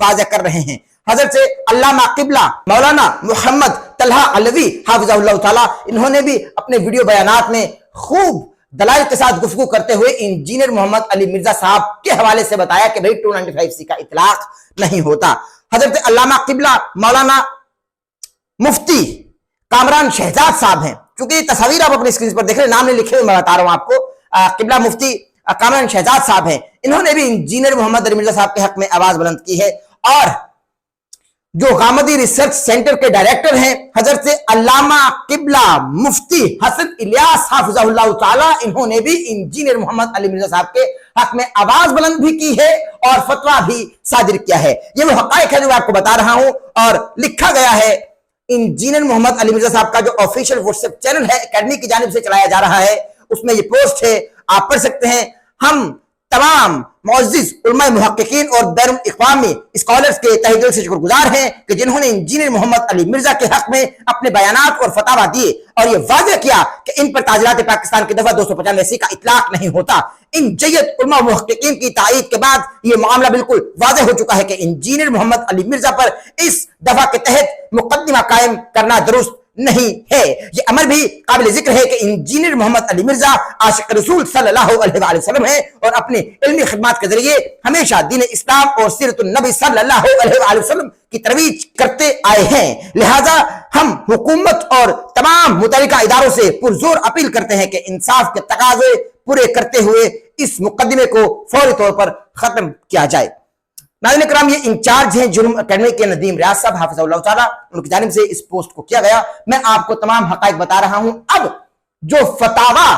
واضح کر رہے ہیں۔ حضرت سے علامہ قبلہ مولانا محمد طلحہ علوی حافظہ اللہ تعالیٰ، انہوں نے بھی اپنے ویڈیو بیانات میں خوب دلائل کے ساتھ گفتگو کرتے ہوئے انجینئر محمد علی مرزا صاحب کے حوالے سے بتایا کہ بھئی 295C کا اطلاق نہیں ہوتا۔ حضرت علامہ قبلہ مولانا مفتی کامران شہزاد صاحب ہیں، چونکہ یہ تصاویر آپ اپنی اسکرین پر دیکھ رہے ہیں، نام نہیں لکھے ہوئے میں بتا رہا ہوں آپ کو، قبلہ مفتی کامران شہزاد صاحب ہیں، انہوں نے بھی انجینئر محمد علی مرزا صاحب کے حق میں آواز بلند کی ہے۔ اور جو غامدی ریسرچ سینٹر کے ڈائریکٹر ہیں حضرت علامہ قبلہ مفتی حسن الیاس حافظہ اللہ تعالی، انہوں نے بھی انجینئر محمد علی مرزا صاحب کے حق میں آواز بلند بھی کی ہے اور فتویٰ بھی صادر کیا ہے۔ یہ وہ حقائق ہے جو میں آپ کو بتا رہا ہوں، اور لکھا گیا ہے انجینئر محمد علی مرزا صاحب کا جو آفیشیل واٹس ایپ چینل ہے اکیڈمی کی جانب سے چلایا جا رہا ہے، اس میں یہ پوسٹ ہے، آپ پڑھ سکتے ہیں۔ ہم تمام معزز علماء محققین اور بین الاقوامی اسکالرز کے تہہ دل سے شکر گزار ہیں کہ جنہوں نے انجینئر محمد علی مرزا کے حق میں اپنے بیانات اور فتاویٰ دیے اور یہ واضح کیا کہ ان پر تعزیرات پاکستان کی دفعہ 295 کا اطلاق نہیں ہوتا۔ ان جید علماء محققین کی تائید کے بعد یہ معاملہ بالکل واضح ہو چکا ہے کہ انجینئر محمد علی مرزا پر اس دفعہ کے تحت مقدمہ قائم کرنا درست نہیں ہے۔ یہ امر بھی قابل ذکر ہے کہ انجینئر محمد علی مرزا عاشق رسول صلی اللہ علیہ وآلہ وسلم ہیں اور اپنی علمی خدمات کے ذریعے ہمیشہ دین اسلام اور سیرت النبی صلی اللہ علیہ وآلہ وسلم کی ترویج کرتے آئے ہیں۔ لہٰذا ہم حکومت اور تمام متعلقہ اداروں سے پرزور اپیل کرتے ہیں کہ انصاف کے تقاضے پورے کرتے ہوئے اس مقدمے کو فوری طور پر ختم کیا جائے۔ ناظرین کرام، یہ انچارج ہیں جرم اکیڈمی کے ندیم ریاض صاحب حافظہ اللہ تعالیٰ، ان کی جانب سے اس پوسٹ کو کیا گیا۔ میں آپ کو تمام حقائق بتا رہا ہوں۔ اب جو فتاویٰ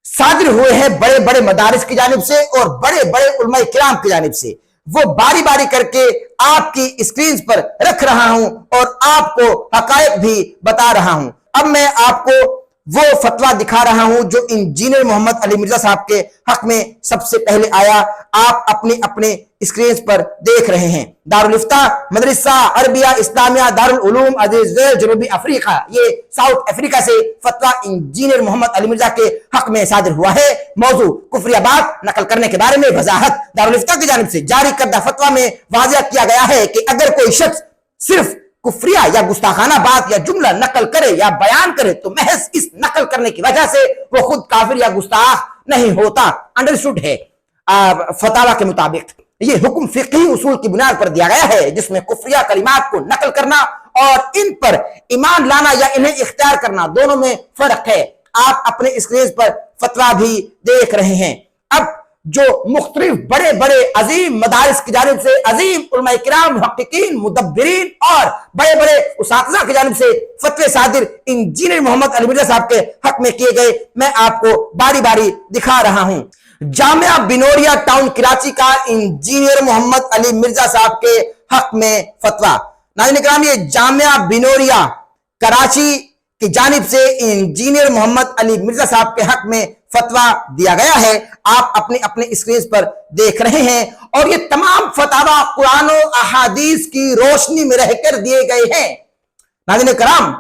صادر ہوئے ہیں بڑے بڑے مدارس کی جانب سے اور بڑے بڑے علماء کرام کی جانب سے، وہ باری باری کر کے آپ کی اسکرینز پر رکھ رہا ہوں اور آپ کو حقائق بھی بتا رہا ہوں۔ اب میں آپ کو وہ فتویٰ دکھا رہا ہوں جو انجینئر محمد علی مرزا صاحب کے حق میں سب سے پہلے آیا، آپ اپنے اسکرینز پر دیکھ رہے ہیں۔ دارالفتہ مدرسہ عربیہ اسلامیہ دارالعلوم عزیز جنوبی افریقہ، یہ ساؤتھ افریقہ سے فتویٰ انجینئر محمد علی مرزا کے حق میں صادر ہوا ہے۔ موضوع کفریہ بات نقل کرنے کے بارے میں وضاحت۔ دارالفتہ کی جانب سے جاری کردہ فتویٰ میں واضح کیا گیا ہے کہ اگر کوئی شخص صرف کفریہ یا گستاخانہ بات یا جملہ نقل کرے یا بیان کرے تو محض اس نقل کرنے کی وجہ سے وہ خود کافر یا گستاخ نہیں ہوتا۔ انڈرسٹوڈ ہے؟ فتاویٰ کے مطابق یہ حکم فقہی اصول کی بنیاد پر دیا گیا ہے، جس میں کفریہ کلمات کو نقل کرنا اور ان پر ایمان لانا یا انہیں اختیار کرنا دونوں میں فرق ہے۔ آپ اپنے اسکرین پر فتویٰ بھی دیکھ رہے ہیں۔ اب جو مختلف بڑے بڑے عظیم مدارس کی جانب سے عظیم علماء کرام محققین مدبرین اور بڑے بڑے اساتذہ کی جانب سے فتوے صادر انجینئر محمد علی مرزا صاحب کے حق میں کیے گئے، میں آپ کو باری باری دکھا رہا ہوں۔ جامعہ بنوریا ٹاؤن کراچی کا انجینئر محمد علی مرزا صاحب کے حق میں فتویٰ۔ ناظرین کرام، یہ جامعہ بنوریا کراچی کی جانب سے انجینئر محمد علی مرزا صاحب کے حق میں فتویٰ دیا گیا ہے، آپ اپنے اسکرین پر دیکھ رہے ہیں۔ اور یہ تمام فتاویٰ قرآن و احادیث کی روشنی میں رہ کر دیے گئے ہیں۔ ناظرین کرام،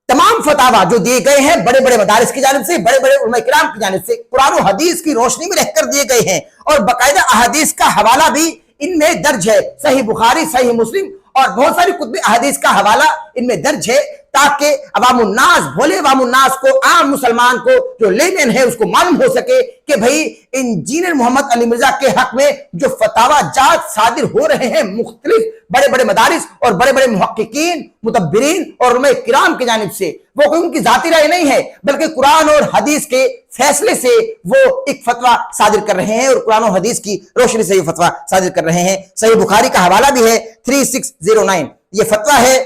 تمام فتاویٰ جو دیے گئے ہیں بڑے بڑے مدارس کی جانب سے، بڑے بڑے علماء کرام کی جانب سے، قرآن و حدیث کی روشنی میں رہ کر دیے گئے ہیں، اور باقاعدہ احادیث کا حوالہ بھی ان میں درج ہے۔ صحیح بخاری، صحیح مسلم اور بہت ساری کتب احادیث کا حوالہ ان میں درج ہے، تاکہ عوام الناس، بھولے عوام الناس کو، عام مسلمان کو جو لے مین ہے اس کو معلوم ہو سکے کہ بھئی انجینئر محمد علی مرزا کے حق میں جو فتاویٰ جات صادر ہو رہے ہیں مختلف بڑے بڑے مدارس اور بڑے بڑے محققین مدبرین اور علماء کرام کی جانب سے، وہ کوئی ان کی ذاتی رائے نہیں ہے، بلکہ قرآن اور حدیث کے فیصلے سے وہ ایک فتویٰ صادر کر رہے ہیں اور قرآن و حدیث کی روشنی سے یہ فتویٰ صادر کر رہے ہیں۔ صحیح بخاری کا حوالہ بھی ہے 3609۔ یہ فتویٰ ہے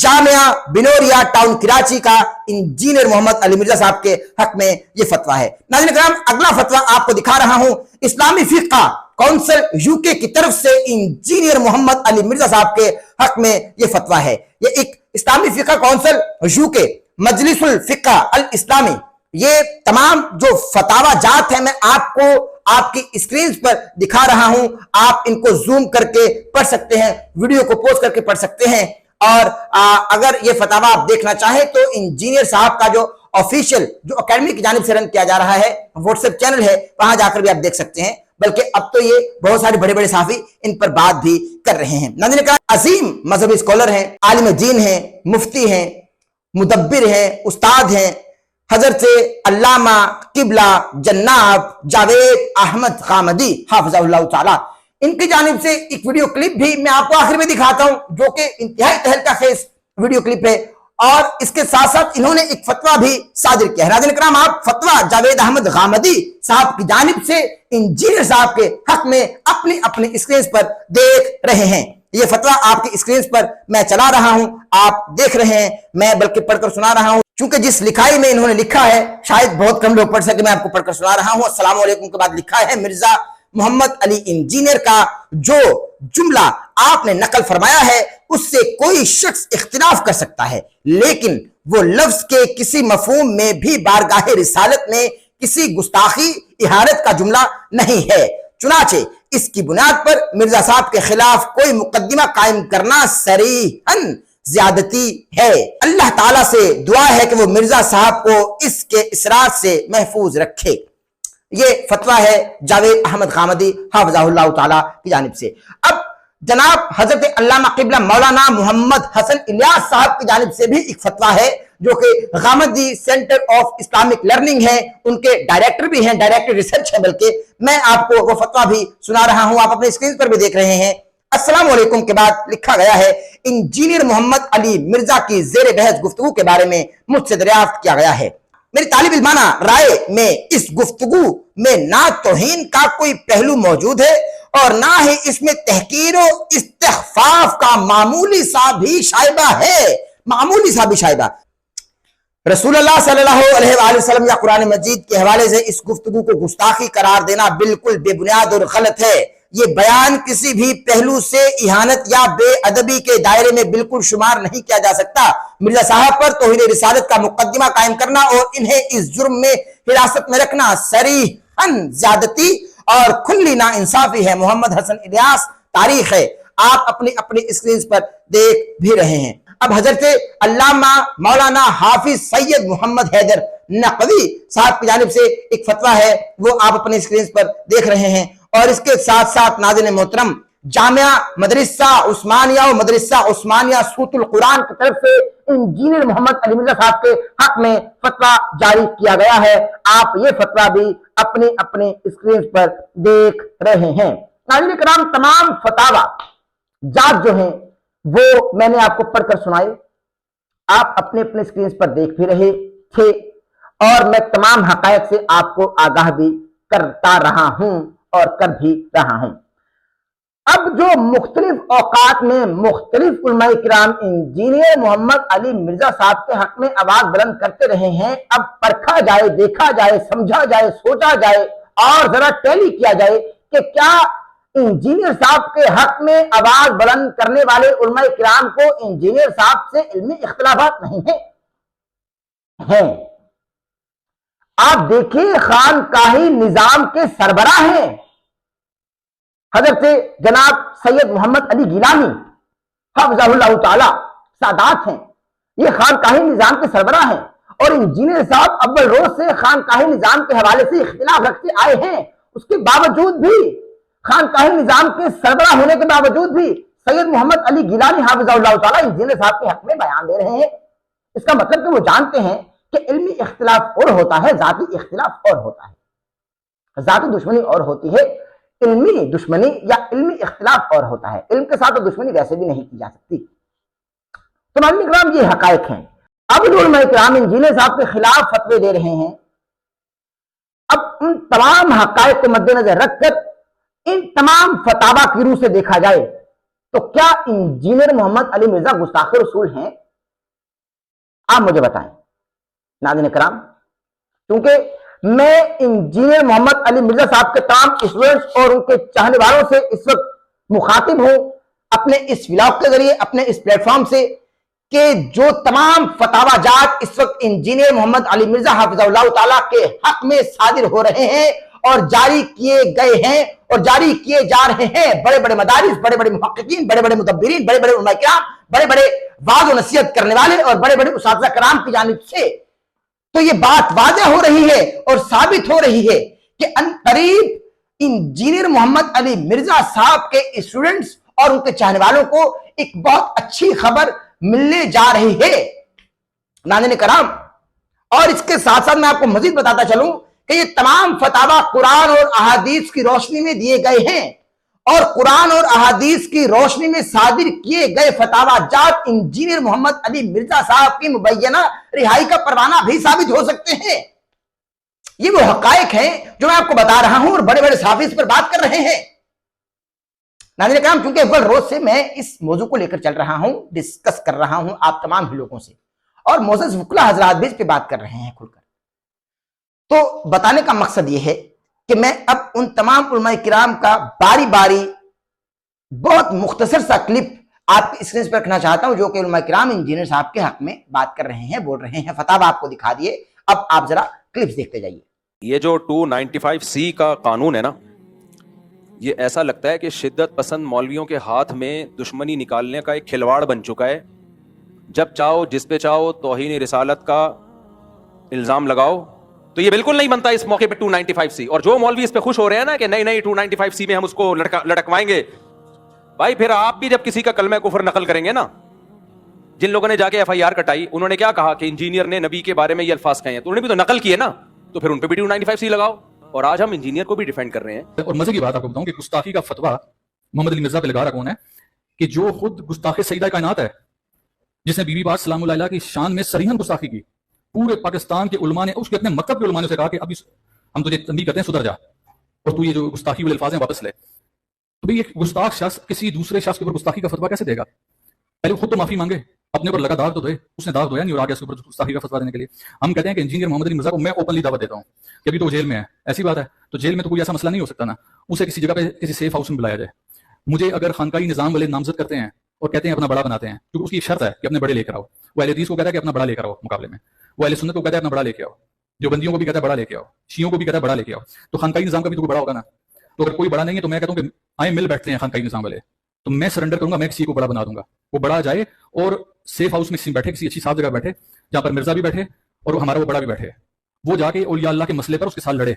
جامعہ بنوریا ٹاؤن کراچی کا انجینئر محمد علی مرزا صاحب کے حق میں یہ فتویٰ ہے۔ ناظرین کرام، اگلا فتویٰ آپ کو دکھا رہا ہوں، اسلامی فقہ کونسل UK کی طرف سے انجینئر محمد علی مرزا صاحب کے حق میں یہ فتویٰ ہے۔ یہ ایک اسلامی فقہ کونسل UK مجلس الفقہ الاسلامی، یہ تمام جو فتاویٰ جات ہیں میں آپ کو آپ کی اسکرینز پر دکھا رہا ہوں، آپ ان کو زوم کر کے پڑھ سکتے ہیں، ویڈیو کو پوز کر کے پڑھ سکتے ہیں۔ اور اگر یہ فتاویٰ آپ دیکھنا چاہیں تو انجینئر صاحب کا جو آفیشیل جو اکیڈمی کی جانب سے رن کیا جا رہا ہے واٹس ایپ چینل ہے، وہاں جا کر بھی آپ دیکھ سکتے ہیں۔ بلکہ اب تو یہ بہت سارے بڑے بڑے صحافی ان پر بات بھی کر رہے ہیں۔ ناظرین کرام، عظیم مذہبی اسکالر ہیں، عالم دین ہیں، مفتی ہیں، مدبر ہیں، استاد ہیں، حضرت علامہ قبلہ جناب جاوید احمد غامدی حافظہ اللہ تعالی، ان کی جانب سے ایک ویڈیو کلپ بھی میں آپ کو آخر میں دکھاتا ہوں، جو کہ انتہائی تہلکہ خیز ویڈیو کلپ ہے، اور اس کے ساتھ ساتھ انہوں نے ایک فتویٰ بھی صادر کیا ہے۔ ناظرین کرام، آپ فتویٰ جاوید احمد غامدی صاحب کی جانب سے انجینئر صاحب کے حق میں اپنی اسکرین پر دیکھ رہے ہیں۔ یہ فتویٰ آپ کی اسکرین پر میں چلا رہا ہوں، آپ دیکھ رہے ہیں، میں بلکہ پڑھ کر سنا رہا ہوں، چونکہ جس لکھائی میں انہوں نے لکھا ہے شاید بہت کم لوگ پڑھ سکے، میں آپ کو پڑھ کر سنا رہا ہوں۔ السلام علیکم کے بعد لکھا ہے، مرزا محمد علی انجینئر کا جو جملہ آپ نے نقل فرمایا ہے اس سے کوئی شخص اختلاف کر سکتا ہے، لیکن وہ لفظ کے کسی مفہوم میں بھی بارگاہ رسالت میں کسی گستاخی اہانت کا جملہ نہیں ہے، چنانچہ اس کی بنیاد پر مرزا صاحب کے خلاف کوئی مقدمہ قائم کرنا صریحاً زیادتی ہے۔ اللہ تعالیٰ سے دعا ہے کہ وہ مرزا صاحب کو اس کے اصرار سے محفوظ رکھے۔ یہ فتویٰ ہے جاوید احمد غامدی حافظہ اللہ تعالیٰ کی جانب سے۔ اب جناب حضرت علامہ قبلہ مولانا محمد حسن الیاس صاحب کی جانب سے بھی ایک فتویٰ ہے، جو کہ Ghamidi centre of Islamic learning ہے، ان کے ڈائریکٹر بھی ہیں، ڈائریکٹر ریسرچ ہے، بلکہ میں آپ کو وہ فتویٰ بھی سنا رہا ہوں، آپ اپنے اسکرین پر بھی دیکھ رہے ہیں۔ السلام علیکم کے بعد لکھا گیا ہے، انجینئر محمد علی مرزا کی زیر بحث گفتگو کے بارے میں مجھ سے دریافت کیا گیا ہے۔ میری طالب علمانہ رائے میں اس گفتگو میں نہ توہین کا کوئی پہلو موجود ہے اور نہ ہی اس میں تحقیر و استخفاف کا معمولی سا بھی شائبہ ہے، معمولی سا بھی شائبہ۔ رسول اللہ صلی اللہ علیہ وآلہ وسلم یا قرآن مجید کے حوالے سے اس گفتگو کو گستاخی قرار دینا بالکل بے بنیاد اور غلط ہے۔ یہ بیان کسی بھی پہلو سے اہانت یا بے ادبی کے دائرے میں بالکل شمار نہیں کیا جا سکتا۔ مرزا صاحب پر توہین رسالت کا مقدمہ قائم کرنا اور انہیں اس جرم میں حراست میں رکھنا صریحاً زیادتی اور کھلی ناانصافی ہے۔ محمد حسن الیاس، تاریخ ہے، آپ اپنی اسکرین پر دیکھ بھی رہے ہیں۔ اب حضرت علامہ مولانا حافظ سید محمد حیدر نقوی صاحب کی جانب سے ایک فتویٰ ہے، وہ آپ اپنی اسکرین پر دیکھ رہے ہیں، اور اس کے ساتھ ساتھ ناظرین محترم، جامعہ مدرسہ عثمانیہ و مدرسہ عثمانیہ صوت القرآن کی طرف سے انجینئر محمد علی مرزا صاحب کے حق میں فتویٰ جاری کیا گیا ہے، آپ یہ فتویٰ بھی اپنی اسکرین پر دیکھ رہے ہیں۔ ناظرین کرام، تمام فتاوی جات جو ہیں وہ میں نے آپ کو پڑھ کر سنائے، آپ اپنے اسکرین پر دیکھ بھی رہے تھے، اور میں تمام حقائق سے آپ کو آگاہ بھی کرتا رہا ہوں اور کر بھی رہا ہوں۔ اب جو مختلف اوقات میں مختلف علماء کرام انجینئر محمد علی مرزا صاحب کے حق میں آواز بلند کرتے رہے ہیں، اب پرکھا جائے، دیکھا جائے، سمجھا جائے، سوچا جائے اور ذرا ٹیلی کیا جائے کہ کیا انجینئر صاحب کے حق میں آواز بلند کرنے والے علماء کرام کو انجینئر صاحب سے علمی اختلافات نہیں ہیں؟ آپ دیکھیں، خانقاہی نظام کے سربراہ ہیں حضرت جناب سید محمد علی گیلانی حفظہ اللہ تعالی، سادات ہیں، یہ خانقاہی نظام کے سربراہ ہیں، اور انجینئر صاحب اول روز سے خانقاہی نظام کے حوالے سے اختلاف رکھتے آئے ہیں۔ اس کے باوجود بھی، خانقاہی نظام کے سربراہ ہونے کے باوجود بھی سید محمد علی گیلانی حافظہ اللہ تعالی انجینئر صاحب کے حق میں بیان دے رہے ہیں۔ اس کا مطلب کہ وہ جانتے ہیں کہ علمی اختلاف اور ہوتا ہے، ذاتی اختلاف اور ہوتا ہے، ذاتی دشمنی اور ہوتی ہے، علمی دشمنی یا علمی اختلاف اور ہوتا ہے۔ علم کے ساتھ دشمنی ویسے بھی نہیں کی جا سکتی۔ تو ناظرین کرام، یہ حقائق ہیں۔ اب جو علماء کرام انجینئر صاحب کے خلاف فتوے دے رہے ہیں، اب ان تمام حقائق کو مد نظر رکھ کر ان تمام فتاوا کی روح سے دیکھا جائے تو کیا انجینئر محمد علی مرزا گستاخ رسول ہیں؟ آپ مجھے بتائیں ناظرین کرام، کیونکہ میں انجینئر محمد علی مرزا صاحب کے تمام اسٹوڈنٹس اور ان کے چاہنے والوں سے اس وقت مخاطب ہوں اپنے اس ولاگ کے ذریعے، اپنے اس پلیٹ فارم سے، کہ جو تمام فتاوا جات اس وقت انجینئر محمد علی مرزا حافظہ اللہ تعالیٰ کے حق میں صادر ہو رہے ہیں اور جاری کیے گئے ہیں اور جاری کیے جا رہے ہیں، بڑے بڑے مدارس، بڑے بڑے محققین، بڑے بڑے مدبرین، بڑے بڑے علماء کرام، بڑے بڑے وعظ و نصیحت کرنے والے اور بڑے بڑے اساتذہ کرام کی جانب سے، تو یہ بات واضح ہو رہی ہے اور ثابت ہو رہی ہے کہ ان قریب انجینئر محمد علی مرزا صاحب کے اسٹوڈنٹس اور ان کے چاہنے والوں کو ایک بہت اچھی خبر ملنے جا رہی ہے ناظرین کرام۔ اور اس کے ساتھ ساتھ میں آپ کو مزید بتاتا چلوں کہ یہ تمام فتاوی قرآن اور احادیث کی روشنی میں دیے گئے ہیں، اور قرآن اور احادیث کی روشنی میں صادر کیے گئے فتاوی جات انجینئر محمد علی مرزا صاحب کی مبینہ رہائی کا پروانہ بھی ثابت ہو سکتے ہیں۔ یہ وہ حقائق ہیں جو میں آپ کو بتا رہا ہوں، اور بڑے بڑے صحافی اس پر بات کر رہے ہیں۔ ناظرین کرام، کیونکہ اول روز سے میں اس موضوع کو لے کر چل رہا ہوں، ڈسکس کر رہا ہوں آپ تمام ہی لوگوں سے، اور معزز وکلا حضرات بھی اس پہ بات کر رہے ہیں کھل کر، تو بتانے کا مقصد یہ ہے کہ میں اب ان تمام علماء کرام کا باری باری بہت مختصر سا کلپ آپ کی اسکرین پر رکھنا چاہتا ہوں، جو کہ علماء کرام انجینئر صاحب کے حق میں بات کر رہے ہیں، بول رہے ہیں، فتاوی آپ کو دکھا دیے۔ اب آپ ذرا کلپس دیکھتے جائیے۔ یہ جو 295C کا قانون ہے نا، یہ ایسا لگتا ہے کہ شدت پسند مولویوں کے ہاتھ میں دشمنی نکالنے کا ایک کھلواڑ بن چکا ہے۔ جب چاہو جس پہ چاہو توہین رسالت کا الزام لگاؤ، تو یہ بالکل نہیں بنتا اس موقع پہ 295C۔ اور جو مولوی اس پہ خوش ہو رہے ہیں نا کہ نہیں 295C میں ہم اس کو لٹکوائیں گے، بھائی پھر آپ بھی جب کسی کا کلمہ کفر نقل کریں گے نا، جن لوگوں نے جا کے FIR کٹائی، انہوں نے کیا کہا کہ انجینئر نے نبی کے بارے میں یہ الفاظ کہے ہیں، تو انہوں نے بھی تو نقل کیے نا، تو پھر ان پہ بھی 295C لگاؤ۔ اور آج ہم انجینئر کو بھی ڈیفینڈ کر رہے ہیں۔ اور مزے کی بات آپ کو بتاؤں کہ گستاخی کا فتویٰ محمد علی مرزا پہ لگا رہا کون ہے کہ جو خود گستاخ سیدہ کائنات ہے، جس نے بی بی پاک سلام اللہ علیہ کی شان میں صریحاً گستاخی کی۔ پورے پاکستان کے علماء نے، اس کے اپنے مکتب کے علماء نے اسے کہا کہ اب ہم تجھے تنبیہ کرتے ہیں، سدھر جا، اور تو یہ جو گستاخی والے الفاظ ہیں واپس لے۔ تو بھئی ایک گستاخ شخص کسی دوسرے شخص کے اوپر گستاخی کا فتویٰ کیسے دے گا؟ پہلے خود تو معافی مانگے، اپنے اوپر لگا داغ تو دے، اس نے داغ دھویا نہیں اور آگے اس کے اوپر گستاخی کا فتویٰ دینے کے لیے۔ ہم کہتے ہیں کہ انجینئر محمد علی مرزا کو میں اوپنلی دعوت دیتا ہوں کہ ابھی تو وہ جیل میں ہے، ایسی بات ہے تو جیل میں تو کوئی ایسا مسئلہ نہیں ہو سکتا نا، اسے کسی جگہ پہ کسی سیف ہاؤس میں بلایا جائے۔ مجھے اگر خانقاہی نظام والے نامزد کرتے ہیں اور کہتے ہیں اپنا بڑا بناتے ہیں، کیونکہ اس کی شرط ہے کہ اپنے بڑے لے کر آؤ، وہ اہل حدیث کو کہتا ہے کہ اپنا بڑا لے کر آؤ مقابلے میں، وہ اہل سنت کو کہتا ہے اپنا بڑا لے کے آؤ، جو بندیوں کو بھی کہتا ہے بڑا لے کے آؤ، شیعوں کو بھی کہتا ہے بڑا لے کے آؤ، تو خانقاہی نظام کا بھی تو بڑا ہوگا نا۔ تو اگر کوئی بڑا نہیں ہے تو میں کہتا ہوں کہ آئیں مل بیٹھتے ہیں خانقاہی نظام والے، تو میں سرنڈر کروں گا، میں کسی کو بڑا بنا دوں گا، وہ بڑا جائے اور سیف ہاؤس میں کسی بیٹھے، کسی اچھی صاف جگہ بیٹھے جہاں پر مرزا بھی بیٹھے اور ہمارا وہ بڑا بھی بیٹھے، وہ جا کے اولیاء اللہ کے مسئلے پر اس کے ساتھ لڑے،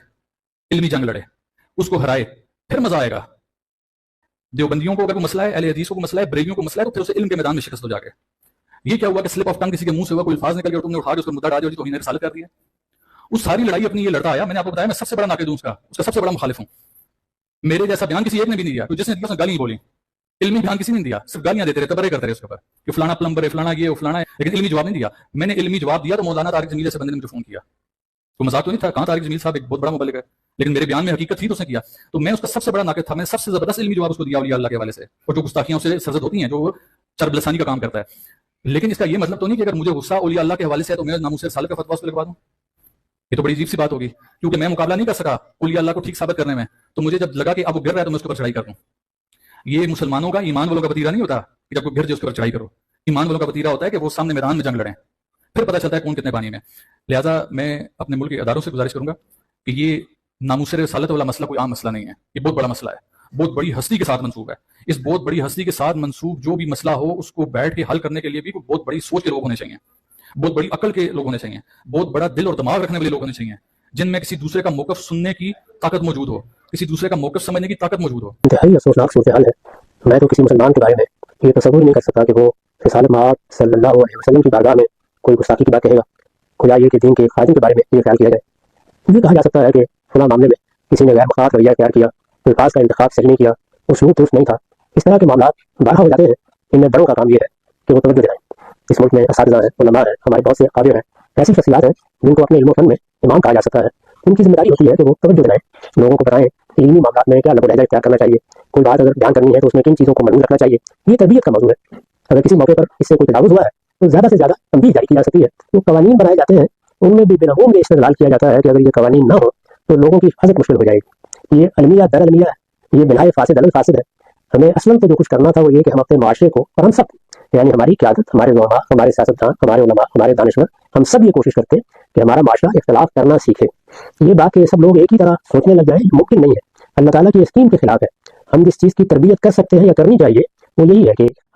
علمی جنگ لڑے، اس کو ہرائے، پھر مزہ آئے گا۔ دیوبندیوں کو اگر کوئی مسئلہ ہے، اہل حدیثوں کو مسئلہ ہے، بریلیوں کو مسئلہ ہے، تو پھر اسے علم کے میدان میں شکست ہو جا کے۔ یہ کیا ہوا کہ سلپ آف ٹنگ کسی کے منہ سے ہوا، کوئی الفاظ نکل گیا اور تم نے اٹھا کے اس پر مدعا ڈال دیا، توہین رسالت کر دیا۔ اس ساری لڑائی اپنی یہ لڑتا آیا، میں نے آپ کو بتایا میں سب سے بڑا ناقد ہوں، اس کا سب سے بڑا مخالف ہوں۔ میرے جیسا بیان کسی ایک نے بھی نہیں دیا، جس نے دیا اس نے گالی نہیں بولی، علمی بیان کسی نے نہیں دیا، صرف گالیاں دیتے رہے، تبرے کرتے رہے اس کے اوپر کہ فلانا پلمبر ہے، فلانا یہ فلانا ہے، لیکن علمی جواب نہیں دیا۔ میں نے علمی جواب دیا تو مولانا طارق جمیل سے بندے نے مجھے فون کیا، تو مذاق تو نہیں تھا، کہاں طارق جمیل صاحب ایک بہت بڑا مبلغ ہے، لیکن میرے بیان میں حقیقت تھی تو اس نے کیا، تو میں اس کا سب سے بڑا ناقد تھا، میں نے سب سے زبردست علمی جواب اس کو دیا اولیاء اللہ کے حوالے سے، اور جو گستاخیاں سے سرزد ہوتی ہیں، جو وہ چرب لسانی کا کام کرتا ہے۔ لیکن اس کا یہ مطلب تو نہیں کہ اگر مجھے غصہ اولیاء اللہ کے حوالے سے ہے تو میں ناموس رسالت کا فتویٰ اس کو لگوا دوں، یہ تو بڑی عجیب سی بات ہوگی، کیونکہ میں مقابلہ نہیں کر سکا اولیاء اللہ کو ٹھیک ثابت کرنے میں، تو مجھے جب لگا کہ اب وہ گر رہا ہے تو میں اس کے اوپر چڑھائی کر دوں۔ یہ مسلمانوں کا، ایمان والوں کا وتیرہ نہیں ہوتا کہ جب کوئی گر جائے اس کے اوپر چڑھائی کرو، ایمان والوں کا وتیرہ ہوتا ہے کہ وہ سامنے میدان میں جنگ لڑیں، پھر پتہ چلتا ہے کون کتنے پانی میں۔ لہٰذا میں اپنے ملک کے اداروں سے گزارش کروں گا کہ یہ ناموس رسالت والا مسئلہ کوئی عام مسئلہ نہیں ہے، یہ بہت بڑا مسئلہ ہے، بہت بڑی ہستی کے ساتھ منسوب ہے۔ اس بہت بڑی ہستی کے ساتھ منسوب جو بھی مسئلہ ہو، اس کو بیٹھ کے حل کرنے کے لیے بھی بہت بڑی سوچ کے لوگ ہونے چاہیے، بہت بڑی عقل کے لوگ ہونے چاہیے، بہت بڑا دل اور دماغ رکھنے والے لوگ ہونے چاہیے، جن میں کسی دوسرے کا موقف سننے کی طاقت موجود ہو، کسی دوسرے کا موقف سمجھنے کی طاقت موجود ہو۔ انتہائی افسوسناک صورتحال ہے۔ میں تو کسی مسلمان کے بارے میں یہ تصور نہیں کر سکتا کہ وہ رسالت مآب صلی اللہ علیہ وسلم کی بارگاہ میں کوئی گستاخی کی بات کہے گا، کھلا یہ کہ دین کے خادم کے بارے میں یہ خیال کیا جائے۔ یہ کہا جا سکتا ہے کہ فلاں معاملے میں کسی نے غیر مخاط رویہ اختیار کیا، الفاظ کا انتخاب صحیح نہیں کیا، اسلوب درست نہیں تھا، اس طرح کے معاملات بارہ ہو جاتے ہیں۔ ان میں بڑوں کا کام یہ ہے کہ وہ توجہ دلائیں۔ اس ملک میں اساتذہ ہیں، علماء ہیں، ہمارے بہت سے قادر ہیں، ایسی شخصیات ہیں جن کو اپنے علم و فن میں امام کہا جا سکتا ہے۔ ان کی ذمہ داری ہوتی ہے کہ وہ توجہ دلائیں، لوگوں کو بتائیں علمی معاملات میں کیا لب و لہجہ اختیار کرنا چاہیے، کوئی بات اگر بیان کرنی ہے تو اس میں کن چیزوں کو ملحوظ رکھنا چاہیے۔ یہ تربیت کا موضوع ہے۔ اگر کسی موقع پر اس سے کوئی تجاوز ہوا ہے تو زیادہ سے زیادہ تنبیہ جاری کی جا سکتی ہے۔ جو قوانین بنائے جاتے ہیں ان میں بھی بنہوم یہ استدلال کیا جاتا ہے کہ اگر یہ قوانین نہ ہو تو لوگوں کی حفاظت مشکل ہو جائے گی۔ یہ المیہ در المیہ ہے، یہ بنائے فاسد علی الفاسد ہے۔ ہمیں اصلاً تو جو کچھ کرنا تھا وہ یہ کہ ہم اپنے معاشرے کو، اور ہم سب یعنی ہماری قیادت، ہمارے علماء، ہمارے سیاستدان، ہمارے علماء، ہمارے دانشور، ہم سب یہ کوشش کرتے کہ ہمارا معاشرہ اختلاف کرنا سیکھے۔ یہ بات کہ سب لوگ ایک ہی طرح سوچنے لگ جائیں ممکن نہیں ہے، اللہ تعالیٰ کی اسکیم کے خلاف ہے۔ ہم جس چیز کی تربیت کر سکتے ہیں یا کرنی چاہیے وہ یہی ہے کہ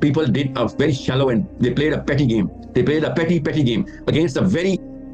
people did a very shallow and they played a petty game. They played a petty game against a very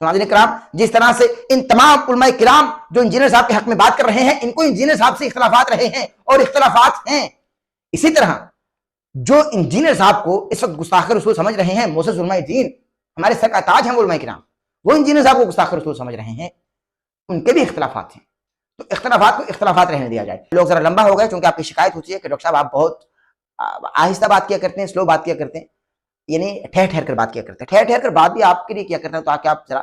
تو ناظرین کرام، جس طرح سے ان تمام علماء کرام جو انجینئر صاحب کے حق میں بات کر رہے ہیں، ان کو انجینئر صاحب سے اختلافات رہے ہیں اور اختلافات ہیں، اسی طرح جو انجینئر صاحب کو اس وقت گستاخ رسول سمجھ رہے ہیں، موسس علماء دین ہمارے سر کا تاج ہیں وہ علماء کرام، وہ انجینئر صاحب کو گستاخ رسول سمجھ رہے ہیں، ان کے بھی اختلافات ہیں۔ تو اختلافات کو اختلافات رہنے دیا جائے۔ لوگ ذرا لمبا ہو گئے چونکہ آپ کی شکایت ہوتی ہے کہ ڈاکٹر صاحب آپ بہت آہستہ بات کیا کرتے ہیں، سلو بات کیا کرتے ہیں، یعنی ٹھہر ٹھہر کر بات کیا کرتے ہیں۔ ٹھہر ٹھہر کر بات بھی آپ کے لیے کیا کرتے ہیں تاکہ آپ ذرا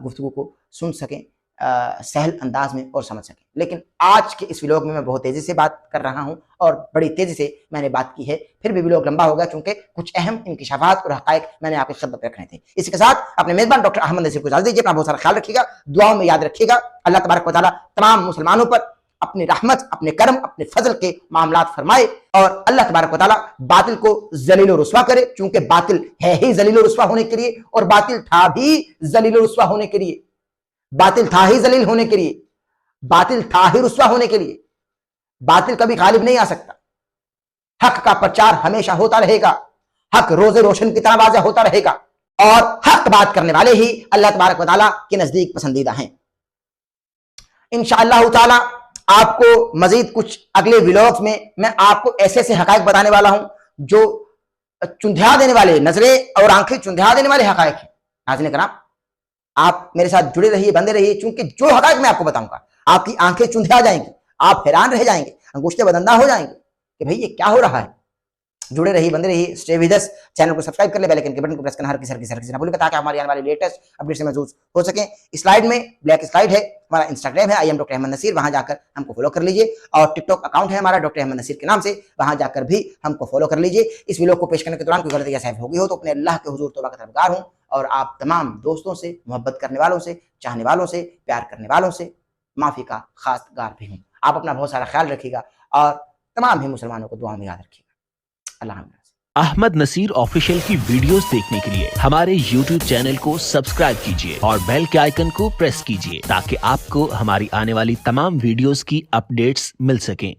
گفتگو کو سن سکیں سہل انداز میں اور سمجھ سکیں۔ لیکن آج کے اس ویلوگ میں میں بہت تیزی سے بات کر رہا ہوں اور بڑی تیزی سے میں نے بات کی ہے، پھر بھی ویلوگ لمبا ہوگا چونکہ کچھ اہم انکشافات اور حقائق میں نے آپ کی خدمت میں رکھنے تھے۔ اس کے ساتھ اپنے میزبان ڈاکٹر احمد نصیر کو اجازت دیجیے، اپنا بہت سارا خیال رکھیے گا، دعاؤں میں یاد رکھیے گا۔ اللہ تبارک و تعالیٰ تمام مسلمانوں پر اپنی رحمت، اپنے کرم، اپنے فضل کے معاملات فرمائے، اور اللہ تبارک و تعالیٰ باطل کو ذلیل و رسوا کرے، چونکہ باطل ہے ہی ذلیل و رسوا ہونے کے لیے، اور باطل تھا بھی ذلیل و رسوا ہونے کے لیے، باطل تھا ہی ذلیل ہونے کے لیے، باطل تھا ہی رسوا ہونے کے لیے۔ باطل کبھی غالب نہیں آ سکتا، حق کا پرچار ہمیشہ ہوتا رہے گا، حق روز روشن کی طرح واضح ہوتا رہے گا، اور حق بات کرنے والے ہی اللہ تبارک و تعالیٰ کے نزدیک پسندیدہ ہیں۔ انشاءاللہ تعالیٰ آپ کو مزید کچھ اگلے ویلوگز میں آپ کو ایسے ایسے حقائق بتانے والا ہوں جو چندھیا دینے والے، نظریں اور آنکھیں چندھیا دینے والے حقائق ہیں۔ ناظرین کرام، آپ میرے ساتھ جڑے رہیے، بندے رہیے، چونکہ جو حقائق میں آپ کو بتاؤں گا آپ کی آنکھیں چندھیا جائیں گی، آپ حیران رہ جائیں گے، انگشتے بدندہ ہو جائیں گے کہ بھئی یہ کیا ہو رہا ہے۔ جڑے رہیے، بندے رہیے، اسٹے ود اس، چینل کو سبسکرائب کر لیں، بیل آئکن کے بٹن کو پریس کرنا ہر کسی نہ بھولیں تاکہ ہماری آنے والی لیٹسٹ اپڈیٹ سے محظوظ ہو سکیں۔ سلائیڈ میں بلیک سلائیڈ ہے، ہمارا انسٹاگرام ہے I am doctor Ahmed Naseer, وہاں جا کر ہم کو فالو کر لیجئے، اور ٹک ٹاک اکاؤنٹ ہے ہمارا ڈاکٹر احمد نصیر کے نام سے، وہاں جا کر بھی ہم کو فالو کر لیجئے۔ اس ویڈیو کو پیش کرنے کے دوران کوئی غلطی یا سہو ہوگی ہو تو اپنے اللہ کے حضور توبہ کا طلبگار ہوں، اور آپ تمام دوستوں سے، محبت کرنے والوں سے، چاہنے والوں سے، پیار کرنے والوں سے معافی کا خواستگار بھی ہوں۔ آپ اپنا بہت سارا خیال رکھیے گا اور تمام ہی مسلمانوں کو دعا میں یاد رکھیے گا۔ اللہ حافظ۔ احمد نصیر آفیشیل کی ویڈیوز دیکھنے کے لیے ہمارے YouTube چینل کو سبسکرائب کیجیے اور بیل کے آئیکن کو پریس کیجیے تاکہ آپ کو ہماری آنے والی تمام ویڈیوز کی اپڈیٹس مل سکیں۔